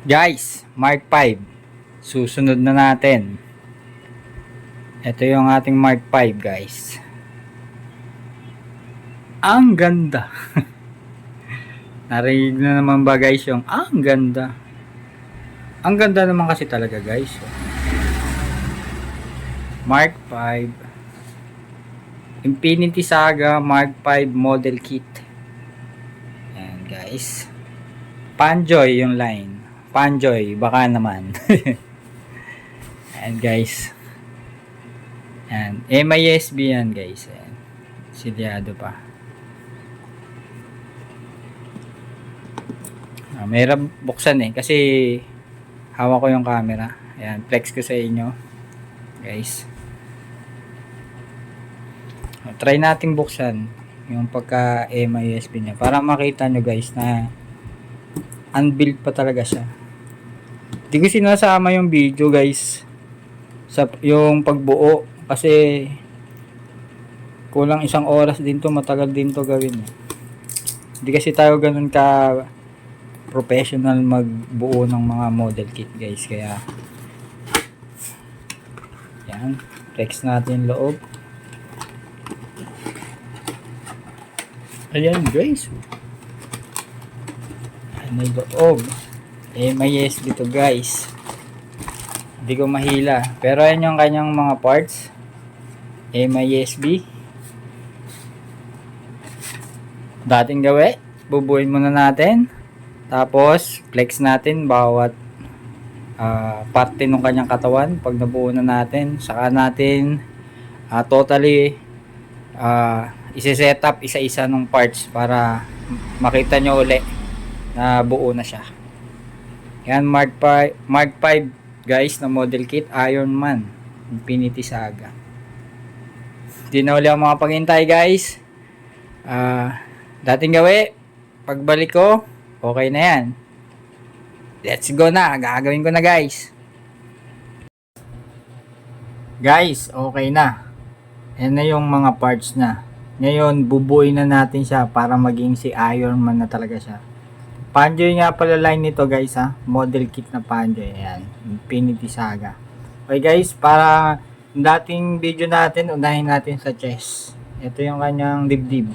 Guys, Mark 5. Susunod na natin. Ito yung ating Mark 5, guys. Ang ganda. Narinig na naman ba guys yung ang ganda. Ang ganda naman kasi talaga guys. Mark 5. Infinity Saga Mark 5 model kit. Ayan guys. Panjoy yung line. Panjoy, baka naman. Ayan guys. Ayan. MISB yan guys. Ayan. Silyado pa. Mahirap buksan kasi hawak ko yung camera. Ayan, flex ko sa inyo guys. Try nating buksan yung pagka MISB nya para makita nyo guys na unbuilt pa talaga siya. Hindi ko sinasama yung video guys sa yung pagbuo kasi kulang 1 oras din to, matagal din to gawin. Hindi kasi tayo ganun ka professional magbuo ng mga model kit guys, kaya yan, flex natin loob. Ayan guys, ano yung loob, MISB to guys, hindi ko mahila pero ayan yung kanyang mga parts, MISB. Dating gawi, bubuin muna natin. Tapos, flex natin bawat parte ng kanyang katawan. Pag nabuo na natin, saka natin totally isi-set up isa-isa ng parts para makita nyo uli na buo na siya. Yan, Mark 5 guys na model kit, Iron Man Infinity Saga. Hindi na uli ako makapaghintay guys. Dating gawi, pagbalik ko okay na yan. Let's go na. Gagawin ko na guys. Guys, okay na. Yan na yung mga parts na. Ngayon, bubuin na natin siya para maging si Iron Man na talaga siya. Panjoy nga pala line nito guys ha. Model kit na Panjoy. Ayan. Infinity Saga. Okay guys, para dating video natin, unahin natin sa chest. Ito yung kanyang dibdib.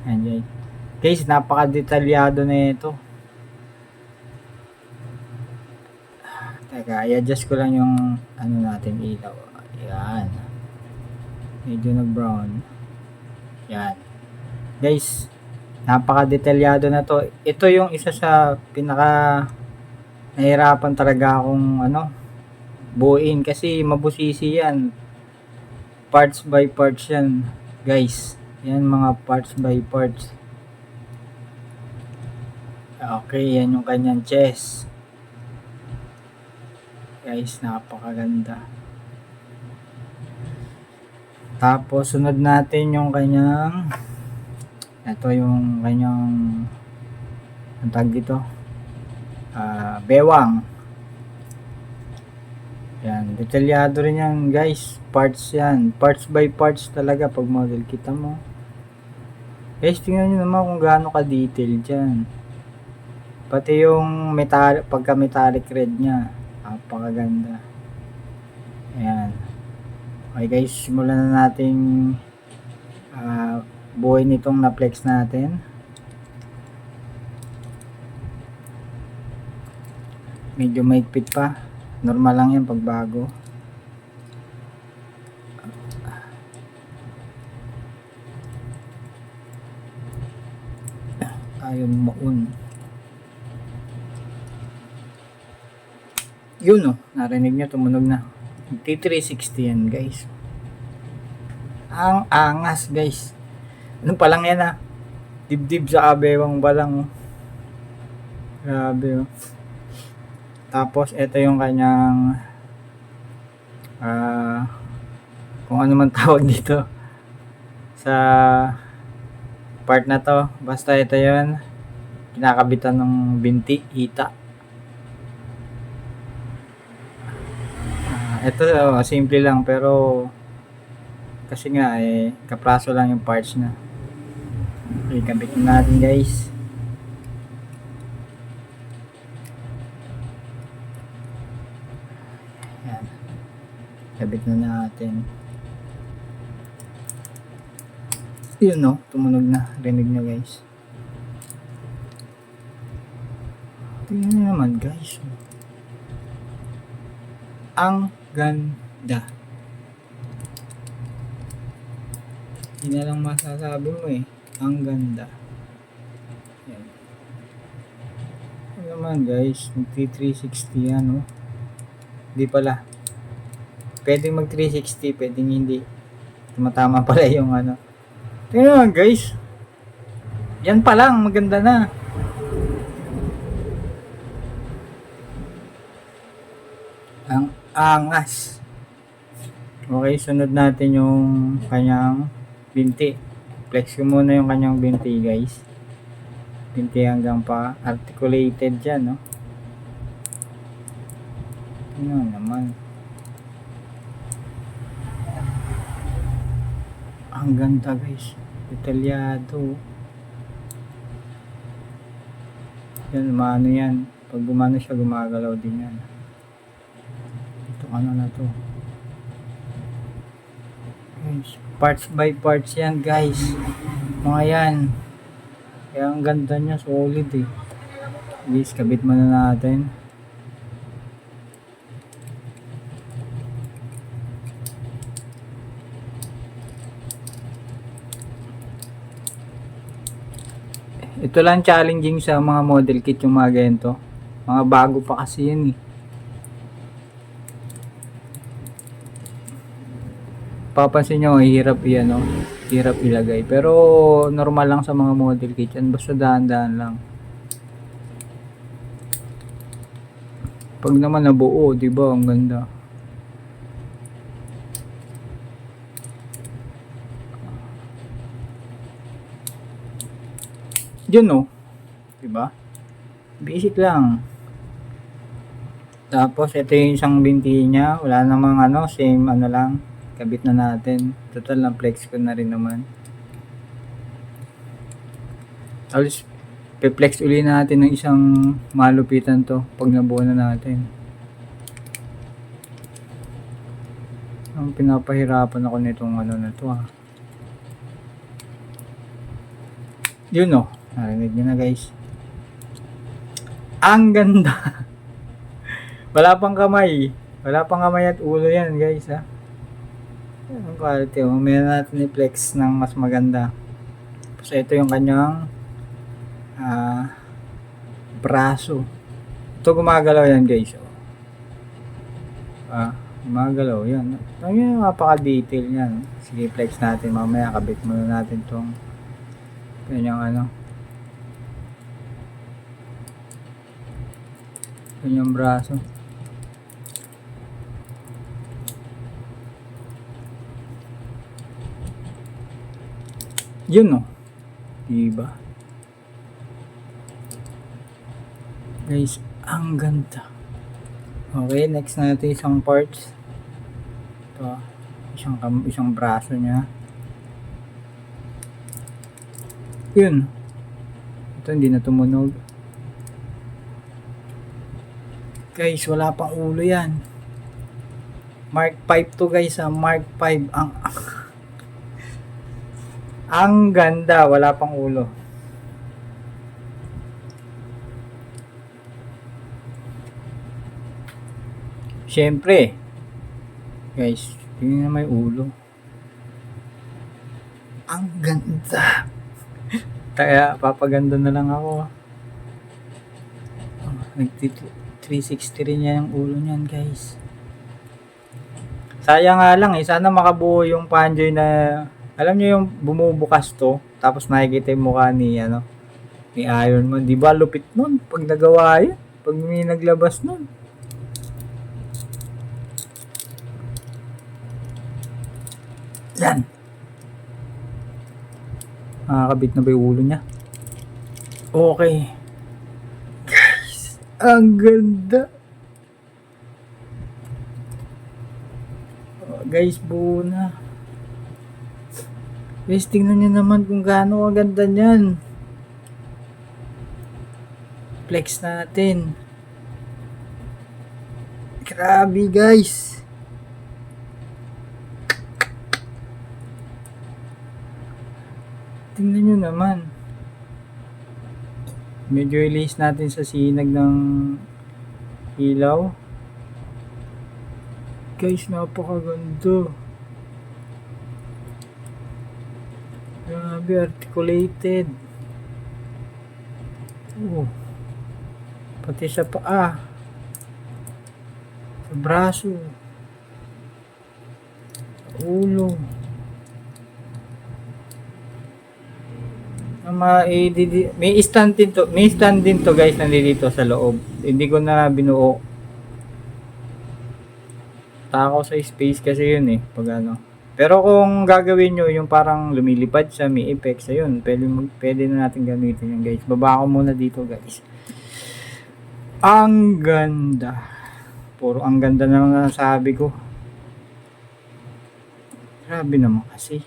Ayan guys, napaka-detalyado na ito. Teka, i-adjust ko lang yung ano natin, ilaw. Ayan. Medyo nag-brown. Ayan. Guys, napaka-detalyado na to. Ito yung isa sa pinaka nahirapan talaga akong buuin kasi mabusisi yan. Parts by parts yan, guys. Yan mga parts by parts. Okay, yan yung kanyang chest. Guys, napakaganda. Tapos sunod natin yung kanyang ito yung kanyang ang tag dito. Bewang. Yan, detalyado rin yan guys. Parts yan. Parts by parts talaga pag model kita mo. Guys, tingnan nyo naman kung gaano ka-detail dyan. Pati yung pagka-metallic red nya. Napakaganda. Ayan. Okay guys, simulan na natin buuin itong na-flex natin. Medyo maigpit pa. Normal lang yan pagbago. Ayaw maun. Yun narinig nyo, tumunog na. T360 yan guys. Ang angas guys. Ano pa lang yan dibdib sa abewang balang. Grabe Tapos ito yung kanyang kung ano man tawag dito sa part na to, basta ito yun, kinakabitan ng binti, hita. Ito simple lang pero kasi nga kapraso lang yung parts na. Okay, kabitin natin guys. Kabit na natin. Yun no, tumunog na. Rinig nyo guys. Tingnan nyo naman guys. Ang ganda. Hindi na lang masasabi mo eh. Ang ganda. Yan. Ano naman guys, mag-360 yan oh. Hindi pala. Pwedeng mag-360, pwedeng hindi. Tumatama pala yung ano. Tingnan naman guys. Yan pa lang, maganda na. Ang angas. Okay, sunod natin yung kanyang binti. Flex ko muna yung kanyang binti guys. Binti hanggang pa articulated dyan no. Ano naman. Ang ganda guys. Detalyado. Yan, maano yan. Pag gumano siya, gumagalaw din yan. Ito ano na to. Guys, parts by parts yan guys. Mga yan. Kaya ang ganda niya, solid eh. Guys, kabit muna natin. Ito lang challenging sa mga model kit yung mga ganito. Mga bago pa kasi yan eh. Papansin nyo, hirap yan no? Hirap ilagay. Pero normal lang sa mga model kit yan. Basta dahan-dahan lang. Pag naman nabuo, di ba ang ganda. Yun no, diba? Basic lang. Tapos ito yung isang binti niya, wala namang ano, same ano lang, kabit na natin. Total na flex ko na rin naman. Tapos pe-flex uli natin ng isang malupitan to pag nabuo na natin. Ang pinapahirapan ako nitong ano na to ha. Yun no. Narinig nyo na guys. Ang ganda. Wala pang kamay. Wala pang kamay at ulo yan guys ha. Ang quality. Mamaya natin i-flex ng mas maganda. So ito yung kanyang braso. Ito gumagalaw yan guys. Gumagalaw yan. Ito yung napaka-detail yan. Sige, flex natin. Mamaya kabit muna natin itong kanyang ano. Kanyang braso. Yun no. Diba? Guys, ang ganda. Okay, next natin isang parts. Ito, isang braso niya. Yun. Ito hindi na tumunog. Guys, wala pang ulo yan. Mark 5 to guys ha. Mark 5. Ang ganda. Wala pang ulo. Siyempre. Guys, tingnan na may ulo. Ang ganda. Kaya papaganda na lang ako. 360 rin yan yung ulo niyan guys. Sayang nga lang eh, sana makabuo yung Panjoy na, alam nyo yung bumubukas to, tapos nakikita yung mukha ni, ano, ni Iron Man. Diba lupit nun pag nagawa yun, pag may naglabas nun. Yan. Nakakabit na ba yung ulo niya? Okay. Guys, ang ganda. Oh, guys, buo na. Guys, tingnan nyo naman kung gaano kaganda niyan. Flex natin. Grabe guys. Tingnan nyo naman. Medyo release natin sa sinag ng ilaw. Guys, napakaganda. Grabe, articulated. Oh. Pati sa paa. Sa braso. Sa ulo. May stand din to. May stand din to guys, nandito sa loob. Hindi ko na binuo. Takaw sa space kasi yun eh, pag ano. Pero kung gagawin nyo yung parang lumilipad siya, may effects, ayun, pwede na natin gamitin yan guys. Baba ko muna dito guys. Ang ganda. Puro ang ganda na lang nasabi ko. Grabe naman kasi.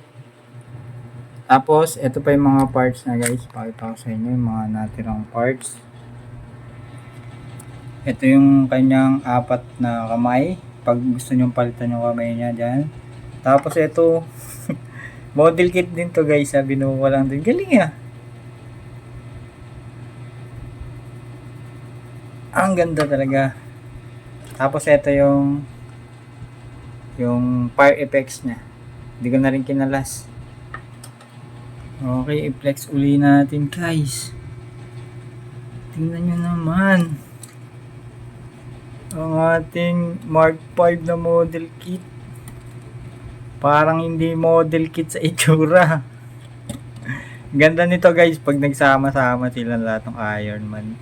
Tapos, ito pa yung mga parts na guys. Pakita ko sa inyo yung mga natirang parts. Ito yung kanyang 4 na kamay. Pag gusto nyong palitan yung kamay niya dyan. Tapos ito, model kit din to guys. Binuo ko lang din. Galing ah. Ang ganda talaga. Tapos ito yung fire effects niya. Hindi ko na rin kinalas. Okay, i-flex uli natin guys. Tingnan nyo naman. Ang ating Mark 5 na model kit. Parang hindi model kit sa itsura. Ganda nito guys pag nagsama-sama sila lahat ng Iron Man.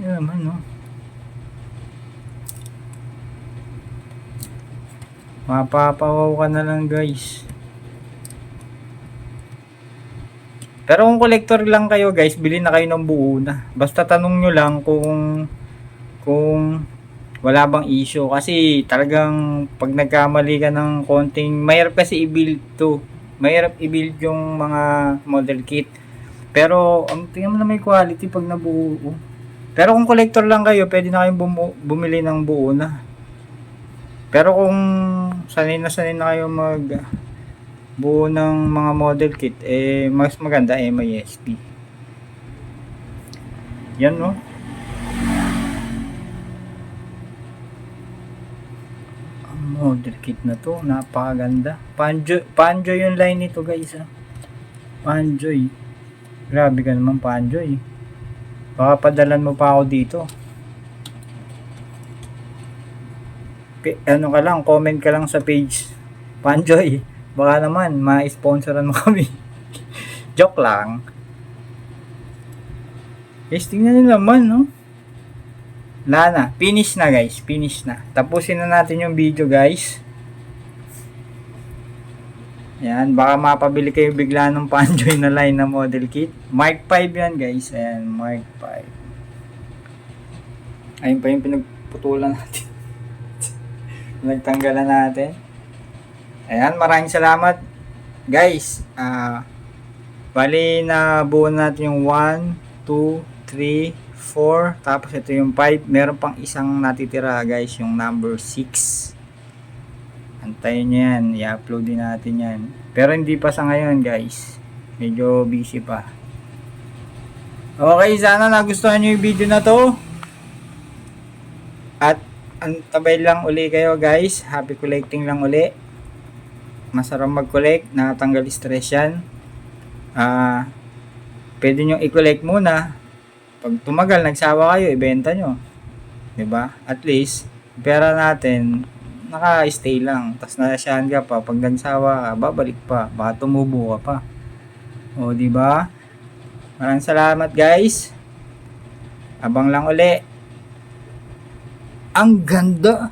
Yan naman no. Mapapawaw ka na lang guys. Pero kung collector lang kayo guys, bili na kayo ng buo na. Basta tanong nyo lang kung wala bang issue. Kasi talagang pag nagkamali ka ng konting, mahirap kasi i-build to. Mahirap i-build yung mga model kit. Pero tingnan mo na may quality pag nabuo. Pero kung collector lang kayo, pwede na kayong bumili ng buo na. Pero kung sanay na kayo mag buo ng mga model kit, mas maganda may SP. Yan no. Model kit na to, napakaganda. Panjoy yung line nito guys ha. Panjoy. Grabe ka naman Panjoy. Baka padalan mo pa ako dito. Ano ka lang, comment ka lang sa page Panjoy. Baka naman ma-sponsoran mo kami. Joke lang. Guys, tingnan nyo naman no. Lana, finish na guys, finish na. Tapusin na natin yung video guys. Yan, baka mapabili kayo bigla ng Panjoy na line na model kit. Mark 5 yan guys, ayan, Mark 5. Ayun pa yung pinagputulan natin. Nagtanggalan natin. Ayan, maraming salamat guys. Bali na buo natin yung 1, 2, 3, 4, tapos ito yung 5. Meron pang isang natitira guys, yung number 6. Antayin nyo yan, i-upload din natin yan. Pero hindi pa sa ngayon guys, medyo busy pa. Okay, sana nagustuhan nyo yung video na to. At antabay lang uli kayo guys. Happy collecting lang uli. Masarap mag-collect, nakatanggal stress yan. Pwede nyo i-collect muna. Pag tumagal, nagsawa kayo, ibenta nyo. 'Di ba? At least, pera natin, naka-stay lang. Tapos nasyahan ka pa. Pag nagsawa ka, babalik pa. Baka tumubo ka pa. O, 'di ba? Maraming salamat guys. Abang lang uli. Ang ganda!